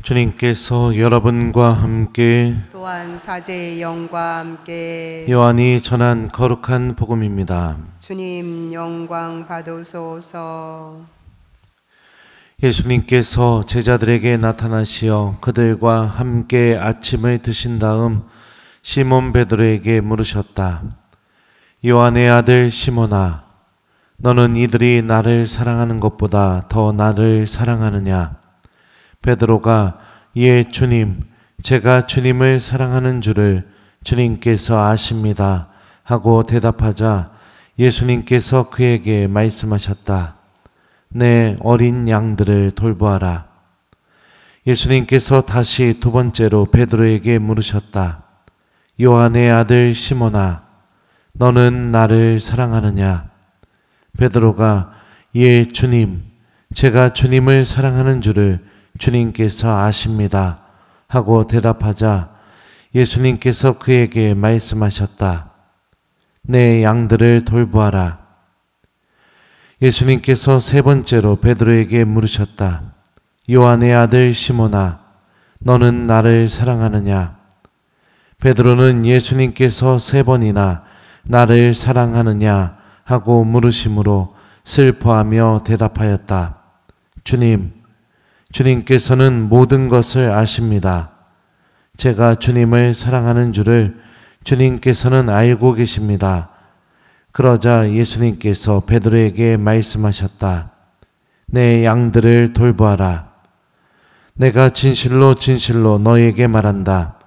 주님께서 여러분과 함께 또한 사제의 영과 함께 요한이 전한 거룩한 복음입니다. 주님 영광 받으소서. 예수님께서 제자들에게 나타나시어 그들과 함께 아침을 드신 다음 시몬 베드로에게 물으셨다. 요한의 아들 시몬아, 너는 이들이 나를 사랑하는 것보다 더 나를 사랑하느냐? 베드로가 예 주님, 제가 주님을 사랑하는 줄을 주님께서 아십니다 하고 대답하자 예수님께서 그에게 말씀하셨다. 내 어린 양들을 돌보아라. 예수님께서 다시 두 번째로 베드로에게 물으셨다. 요한의 아들 시몬아, 너는 나를 사랑하느냐? 베드로가 예 주님, 제가 주님을 사랑하는 줄을 주님께서 아십니다 하고 대답하자 예수님께서 그에게 말씀하셨다. 내 양들을 돌보아라. 예수님께서 세 번째로 베드로에게 물으셨다. 요한의 아들 시몬아, 너는 나를 사랑하느냐? 베드로는 예수님께서 세 번이나 나를 사랑하느냐 하고 물으심으로 슬퍼하며 대답하였다. 주님께서는 모든 것을 아십니다. 제가 주님을 사랑하는 줄을 주님께서는 알고 계십니다. 그러자 예수님께서 베드로에게 말씀하셨다. 내 양들을 돌보아라. 내가 진실로 진실로 너에게 말한다.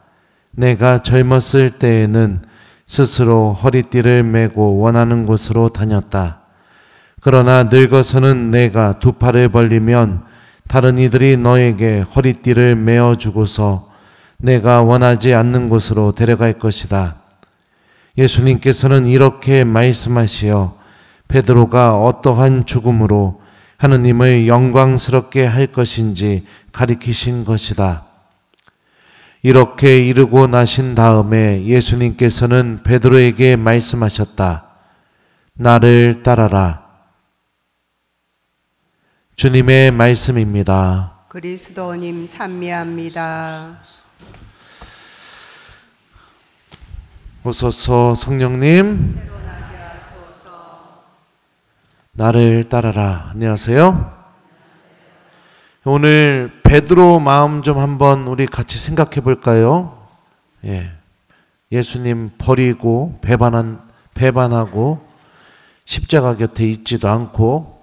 내가 젊었을 때에는 스스로 허리띠를 메고 원하는 곳으로 다녔다. 그러나 늙어서는 내가 두 팔을 벌리면 다른 이들이 너에게 허리띠를 메어주고서 내가 원하지 않는 곳으로 데려갈 것이다. 예수님께서는 이렇게 말씀하시어 베드로가 어떠한 죽음으로 하느님을 영광스럽게 할 것인지 가리키신 것이다. 이렇게 이르고 나신 다음에 예수님께서는 베드로에게 말씀하셨다. 나를 따라라. 주님의 말씀입니다. 그리스도님 찬미합니다. 오소서 성령님, 나를 따라라. 안녕하세요. 오늘 베드로 마음 좀 한번 우리 같이 생각해 볼까요? 예수님 버리고 배반하고 십자가 곁에 있지도 않고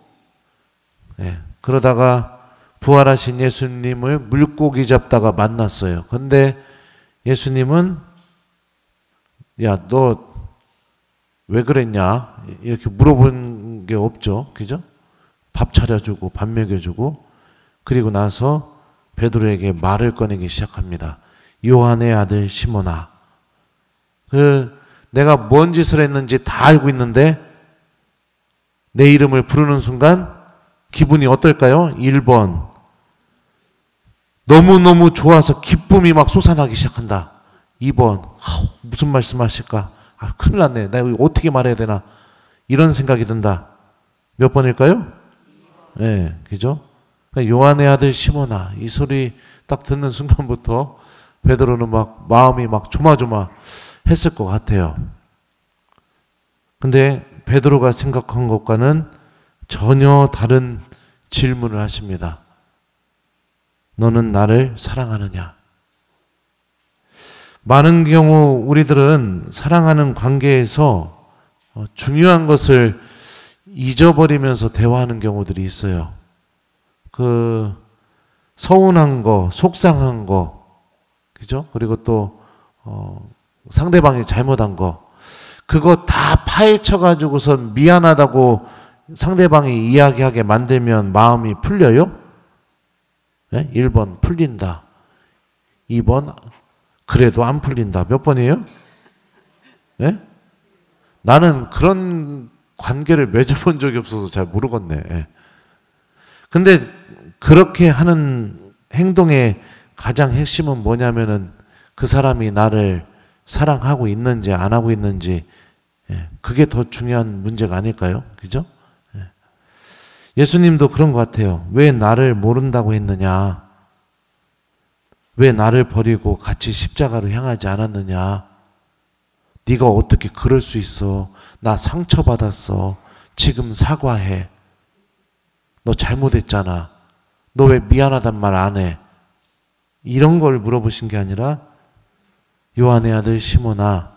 그러다가 부활하신 예수님을 물고기 잡다가 만났어요. 근데 예수님은 야, 너 왜 그랬냐? 이렇게 물어본 게 없죠. 그죠? 밥 차려주고 밥 먹여주고 그리고 나서 베드로에게 말을 꺼내기 시작합니다. 요한의 아들 시몬아, 내가 뭔 짓을 했는지 다 알고 있는데 내 이름을 부르는 순간 기분이 어떨까요? 1번, 너무너무 좋아서 기쁨이 막 솟아나기 시작한다. 2번, 무슨 말씀하실까? 큰일 났네. 나 이거 어떻게 말해야 되나? 이런 생각이 든다. 몇 번일까요? 네, 그죠? 요한의 아들 시몬아, 이 소리 딱 듣는 순간부터 베드로는 막 마음이 막 조마조마 했을 것 같아요. 근데 베드로가 생각한 것과는 전혀 다른 질문을 하십니다. 너는 나를 사랑하느냐? 많은 경우 우리들은 사랑하는 관계에서 중요한 것을 잊어버리면서 대화하는 경우들이 있어요. 서운한 거, 속상한 거, 그죠? 그리고 또 상대방이 잘못한 거, 그거 다 파헤쳐가지고서 미안하다고 상대방이 이야기하게 만들면 마음이 풀려요? 1번 풀린다. 2번 그래도 안 풀린다. 몇 번이에요? 나는 그런 관계를 맺어본 적이 없어서 잘 모르겠네. 근데 그렇게 하는 행동의 가장 핵심은 뭐냐면은 그 사람이 나를 사랑하고 있는지 안 하고 있는지, 그게 더 중요한 문제가 아닐까요? 그죠? 예수님도 그런 것 같아요. 왜 나를 모른다고 했느냐? 왜 나를 버리고 같이 십자가로 향하지 않았느냐? 네가 어떻게 그럴 수 있어? 나 상처받았어. 지금 사과해. 너 잘못했잖아. 너 왜 미안하단 말 안 해? 이런 걸 물어보신 게 아니라 요한의 아들 시몬아,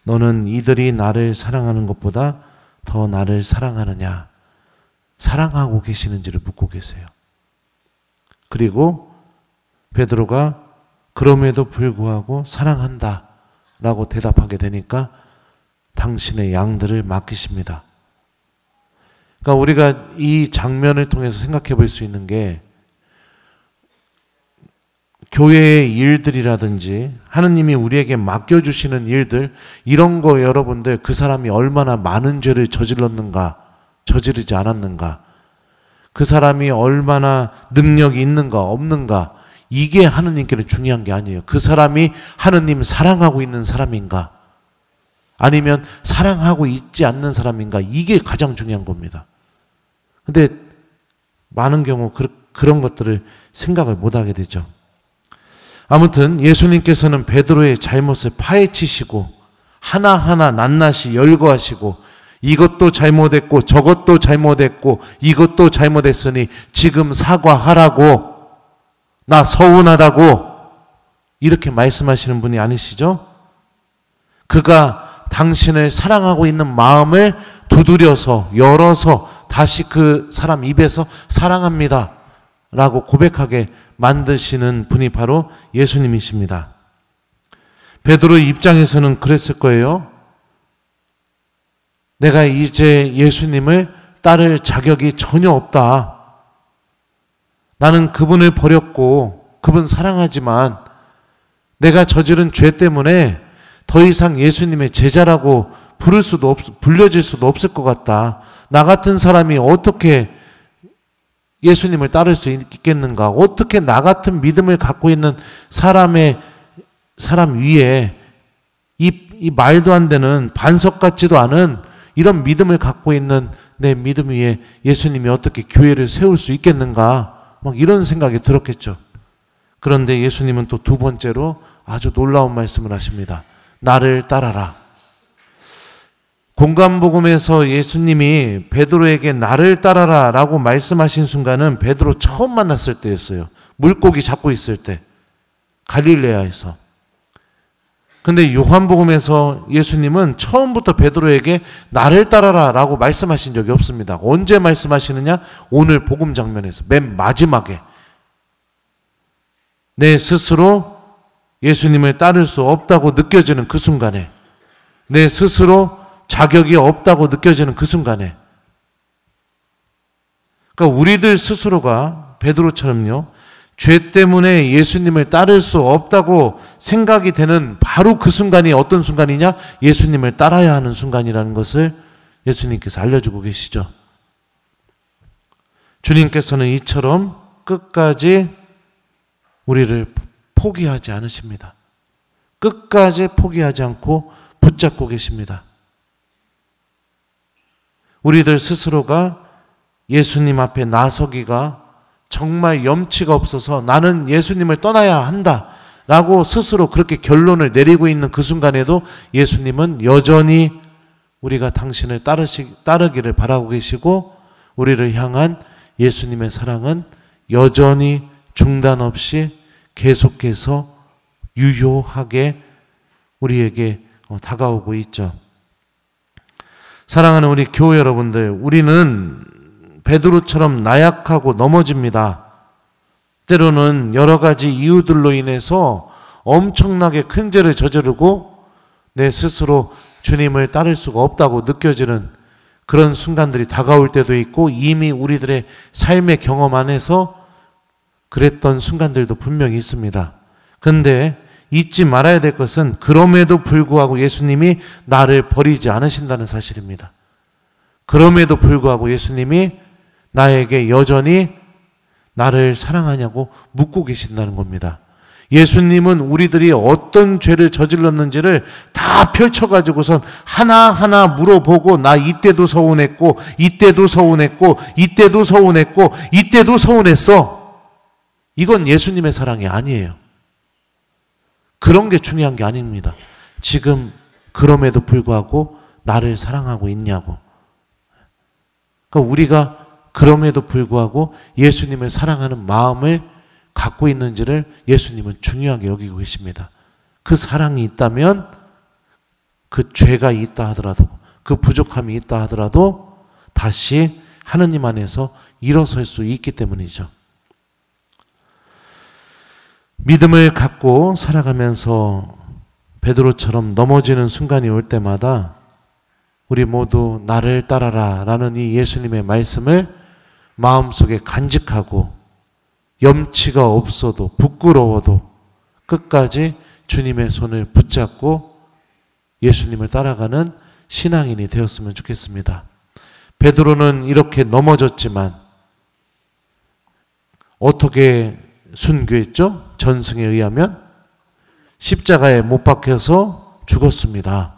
너는 이들이 나를 사랑하는 것보다 더 나를 사랑하느냐? 사랑하고 계시는지를 묻고 계세요. 그리고 베드로가 그럼에도 불구하고 사랑한다 라고 대답하게 되니까 당신의 양들을 맡기십니다. 그러니까 우리가 이 장면을 통해서 생각해 볼 수 있는 게, 교회의 일들이라든지 하느님이 우리에게 맡겨주시는 일들, 이런 거 여러분들 그 사람이 얼마나 많은 죄를 저질렀는가, 저지르지 않았는가, 그 사람이 얼마나 능력이 있는가 없는가, 이게 하느님께는 중요한 게 아니에요. 그 사람이 하느님 사랑하고 있는 사람인가, 아니면 사랑하고 있지 않는 사람인가, 이게 가장 중요한 겁니다. 근데 많은 경우 그런 것들을 생각을 못하게 되죠. 아무튼 예수님께서는 베드로의 잘못을 파헤치시고 하나하나 낱낱이 열거하시고, 이것도 잘못했고 저것도 잘못했고 이것도 잘못했으니 지금 사과하라고, 나 서운하다고, 이렇게 말씀하시는 분이 아니시죠? 그가 당신을 사랑하고 있는 마음을 두드려서 열어서 다시 그 사람 입에서 사랑합니다 라고 고백하게 만드시는 분이 바로 예수님이십니다. 베드로의 입장에서는 그랬을 거예요. 내가 이제 예수님을 따를 자격이 전혀 없다. 나는 그분을 버렸고 그분 사랑하지만 내가 저지른 죄 때문에 더 이상 예수님의 제자라고 불려질 수도 없을 것 같다. 나 같은 사람이 어떻게 예수님을 따를 수 있겠는가? 어떻게 나 같은 믿음을 갖고 있는 사람 위에 이 말도 안 되는 반석 같지도 않은 이런 믿음을 갖고 있는 내 믿음 위에 예수님이 어떻게 교회를 세울 수 있겠는가? 막 이런 생각이 들었겠죠. 그런데 예수님은 또 두 번째로 아주 놀라운 말씀을 하십니다. 나를 따라라. 공감복음에서 예수님이 베드로에게 나를 따라라 라고 말씀하신 순간은 베드로 처음 만났을 때였어요. 물고기 잡고 있을 때, 갈릴레아에서. 근데 요한복음에서 예수님은 처음부터 베드로에게 나를 따라라 라고 말씀하신 적이 없습니다. 언제 말씀하시느냐? 오늘 복음 장면에서 맨 마지막에 내 스스로 예수님을 따를 수 없다고 느껴지는 그 순간에, 내 스스로 자격이 없다고 느껴지는 그 순간에, 그러니까 우리들 스스로가 베드로처럼요, 죄 때문에 예수님을 따를 수 없다고 생각이 되는 바로 그 순간이 어떤 순간이냐? 예수님을 따라야 하는 순간이라는 것을 예수님께서 알려주고 계시죠. 주님께서는 이처럼 끝까지 우리를 포기하지 않으십니다. 끝까지 포기하지 않고 붙잡고 계십니다. 우리들 스스로가 예수님 앞에 나서기가 정말 염치가 없어서 나는 예수님을 떠나야 한다 라고 스스로 그렇게 결론을 내리고 있는 그 순간에도 예수님은 여전히 우리가 당신을 따르기를 바라고 계시고, 우리를 향한 예수님의 사랑은 여전히 중단 없이 계속해서 유효하게 우리에게 다가오고 있죠. 사랑하는 우리 교회 여러분들, 우리는 베드로처럼 나약하고 넘어집니다. 때로는 여러 가지 이유들로 인해서 엄청나게 큰 죄를 저지르고 내 스스로 주님을 따를 수가 없다고 느껴지는 그런 순간들이 다가올 때도 있고, 이미 우리들의 삶의 경험 안에서 그랬던 순간들도 분명히 있습니다. 근데 잊지 말아야 될 것은 그럼에도 불구하고 예수님이 나를 버리지 않으신다는 사실입니다. 그럼에도 불구하고 예수님이 나에게 여전히 나를 사랑하냐고 묻고 계신다는 겁니다. 예수님은 우리들이 어떤 죄를 저질렀는지를 다 펼쳐가지고선 하나하나 물어보고, 나 이때도 서운했고 이때도 서운했고 이때도 서운했고 이때도 서운했어. 이건 예수님의 사랑이 아니에요. 그런 게 중요한 게 아닙니다. 지금 그럼에도 불구하고 나를 사랑하고 있냐고. 그러니까 우리가 그럼에도 불구하고 예수님을 사랑하는 마음을 갖고 있는지를 예수님은 중요하게 여기고 계십니다. 그 사랑이 있다면 그 죄가 있다 하더라도 그 부족함이 있다 하더라도 다시 하느님 안에서 일어설 수 있기 때문이죠. 믿음을 갖고 살아가면서 베드로처럼 넘어지는 순간이 올 때마다 우리 모두 나를 따라라 라는 이 예수님의 말씀을 마음속에 간직하고 염치가 없어도 부끄러워도 끝까지 주님의 손을 붙잡고 예수님을 따라가는 신앙인이 되었으면 좋겠습니다. 베드로는 이렇게 넘어졌지만 어떻게 순교했죠? 전승에 의하면 십자가에 못 박혀서 죽었습니다.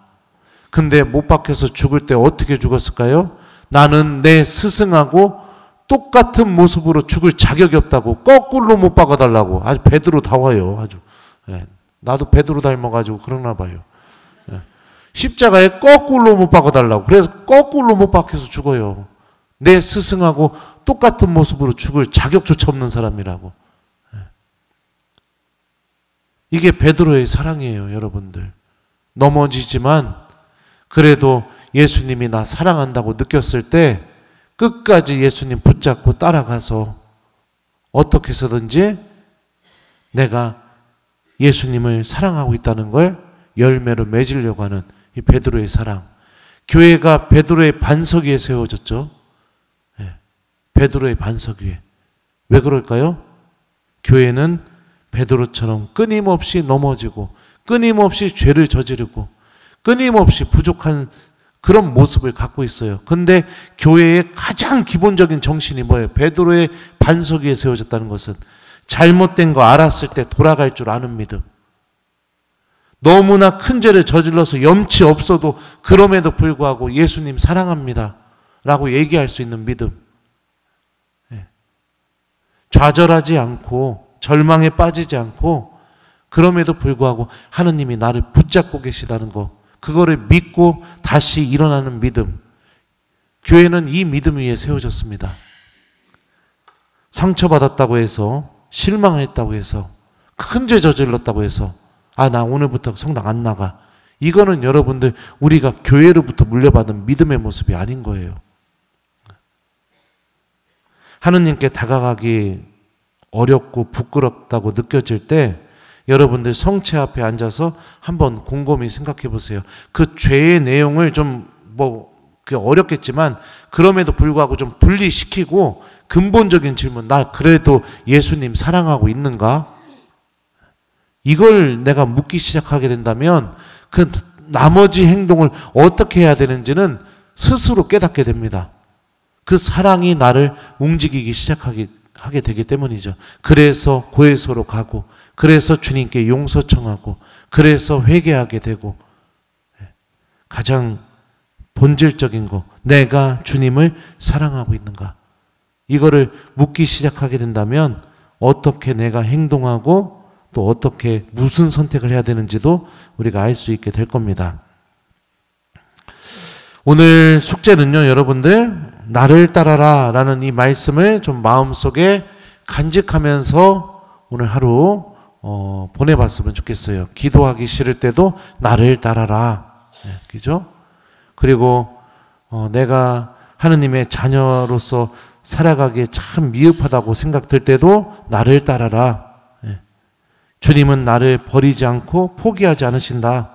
근데 못 박혀서 죽을 때 어떻게 죽었을까요? 나는 내 스승하고 똑같은 모습으로 죽을 자격이 없다고 거꾸로 못 박아달라고. 아주 베드로 다와요. 아주. 예. 나도 베드로 닮아가지고 그러나 봐요. 예. 십자가에 거꾸로 못 박아달라고. 그래서 거꾸로 못 박혀서 죽어요. 내 스승하고 똑같은 모습으로 죽을 자격조차 없는 사람이라고. 예. 이게 베드로의 사랑이에요, 여러분들. 넘어지지만 그래도 예수님이 나 사랑한다고 느꼈을 때 끝까지 예수님 붙잡고 따라가서 어떻게 해서든지 내가 예수님을 사랑하고 있다는 걸 열매로 맺으려고 하는 이 베드로의 사랑. 교회가 베드로의 반석 위에 세워졌죠. 네. 베드로의 반석 위에. 왜 그럴까요? 교회는 베드로처럼 끊임없이 넘어지고 끊임없이 죄를 저지르고 끊임없이 부족한 그런 모습을 갖고 있어요. 근데 교회의 가장 기본적인 정신이 뭐예요? 베드로의 반석 위에 세워졌다는 것은 잘못된 거 알았을 때 돌아갈 줄 아는 믿음. 너무나 큰 죄를 저질러서 염치 없어도 그럼에도 불구하고 예수님 사랑합니다 라고 얘기할 수 있는 믿음. 좌절하지 않고 절망에 빠지지 않고 그럼에도 불구하고 하느님이 나를 붙잡고 계시다는 거, 그거를 믿고 다시 일어나는 믿음. 교회는 이 믿음 위에 세워졌습니다. 상처받았다고 해서, 실망했다고 해서, 큰 죄 저질렀다고 해서 아, 나 오늘부터 성당 안 나가. 이거는 여러분들 우리가 교회로부터 물려받은 믿음의 모습이 아닌 거예요. 하느님께 다가가기 어렵고 부끄럽다고 느껴질 때 여러분들 성체 앞에 앉아서 한번 곰곰이 생각해 보세요. 그 죄의 내용을 좀 어렵겠지만 그럼에도 불구하고 좀 분리시키고 근본적인 질문, 나 그래도 예수님 사랑하고 있는가? 이걸 내가 묻기 시작하게 된다면 그 나머지 행동을 어떻게 해야 되는지는 스스로 깨닫게 됩니다. 그 사랑이 나를 움직이기 시작하게 되기 때문이죠. 그래서 고해소로 가고, 그래서 주님께 용서 청하고, 그래서 회개하게 되고, 가장 본질적인 거, 내가 주님을 사랑하고 있는가? 이거를 묻기 시작하게 된다면 어떻게 내가 행동하고 또 어떻게 무슨 선택을 해야 되는지도 우리가 알 수 있게 될 겁니다. 오늘 숙제는요, 여러분들 나를 따라라 라는 이 말씀을 좀 마음속에 간직하면서 오늘 하루 보내봤으면 좋겠어요. 기도하기 싫을 때도 나를 따라라. 네, 그죠? 그리고 내가 하느님의 자녀로서 살아가기에 참 미흡하다고 생각될 때도 나를 따라라. 네. 주님은 나를 버리지 않고 포기하지 않으신다.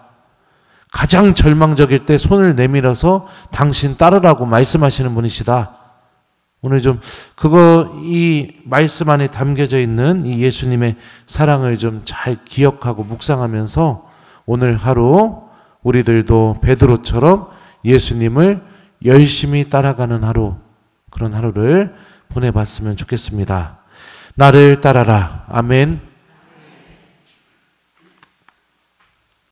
가장 절망적일 때 손을 내밀어서 당신 따르라고 말씀하시는 분이시다. 오늘 좀 이 말씀 안에 담겨져 있는 이 예수님의 사랑을 좀 잘 기억하고 묵상하면서 오늘 하루 우리들도 베드로처럼 예수님을 열심히 따라가는 하루, 그런 하루를 보내봤으면 좋겠습니다. 나를 따라라. 아멘.